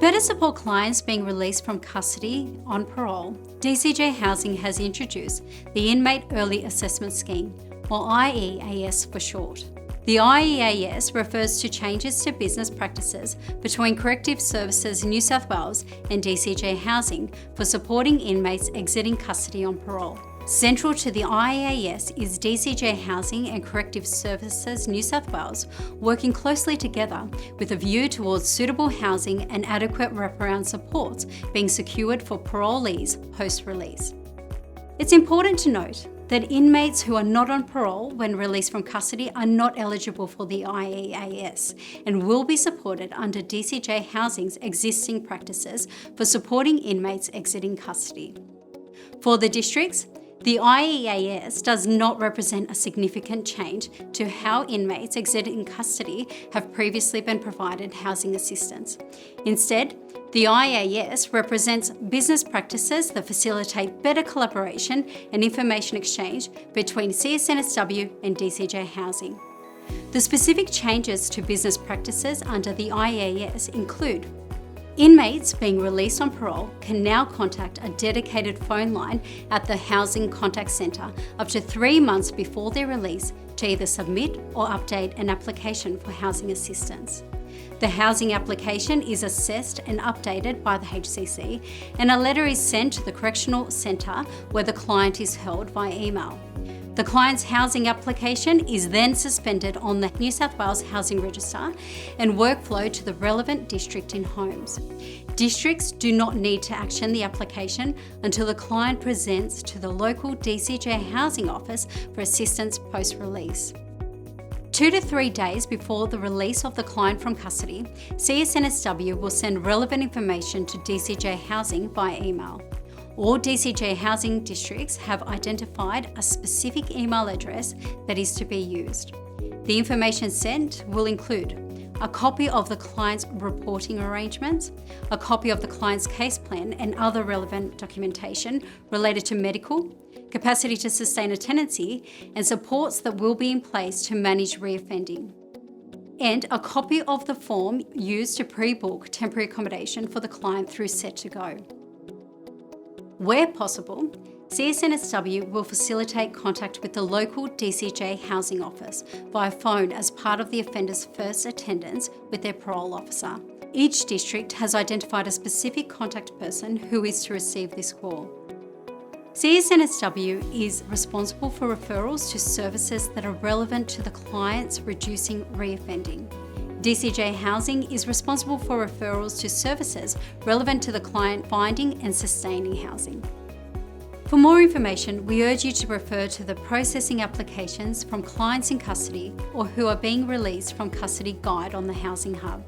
better support clients being released from custody on parole, DCJ Housing has introduced the Inmate Early Assessment Scheme, or IEAS for short. The IEAS refers to changes to business practices between Corrective Services New South Wales and DCJ Housing for supporting inmates exiting custody on parole. Central to the IEAS is DCJ Housing and Corrective Services New South Wales working closely together with a view towards suitable housing and adequate wraparound supports being secured for parolees post-release. It's important to note that inmates who are not on parole when released from custody are not eligible for the IEAS and will be supported under DCJ Housing's existing practices for supporting inmates exiting custody. For the districts, the IEAS does not represent a significant change to how inmates exiting custody have previously been provided housing assistance. Instead, the IEAS represents business practices that facilitate better collaboration and information exchange between CSNSW and DCJ Housing. The specific changes to business practices under the IEAS include: inmates being released on parole can now contact a dedicated phone line at the Housing Contact Centre up to 3 months before their release to either submit or update an application for housing assistance. The housing application is assessed and updated by the HCC, and a letter is sent to the correctional centre where the client is held via email. The client's housing application is then suspended on the New South Wales Housing Register and workflow to the relevant district in homes. Districts do not need to action the application until the client presents to the local DCJ Housing Office for assistance post-release. 2 to 3 days before the release of the client from custody, CSNSW will send relevant information to DCJ Housing via email. All DCJ Housing districts have identified a specific email address that is to be used. The information sent will include a copy of the client's reporting arrangements, a copy of the client's case plan and other relevant documentation related to medical, capacity to sustain a tenancy, and supports that will be in place to manage reoffending, and a copy of the form used to pre-book temporary accommodation for the client through Set2Go. Where possible, CSNSW will facilitate contact with the local DCJ Housing Office via phone as part of the offender's first attendance with their parole officer. Each district has identified a specific contact person who is to receive this call. CSNSW is responsible for referrals to services that are relevant to the client's reducing reoffending. DCJ Housing is responsible for referrals to services relevant to the client finding and sustaining housing. For more information, we urge you to refer to the Processing Applications from Clients in Custody or who are being released from custody guide on the Housing Hub.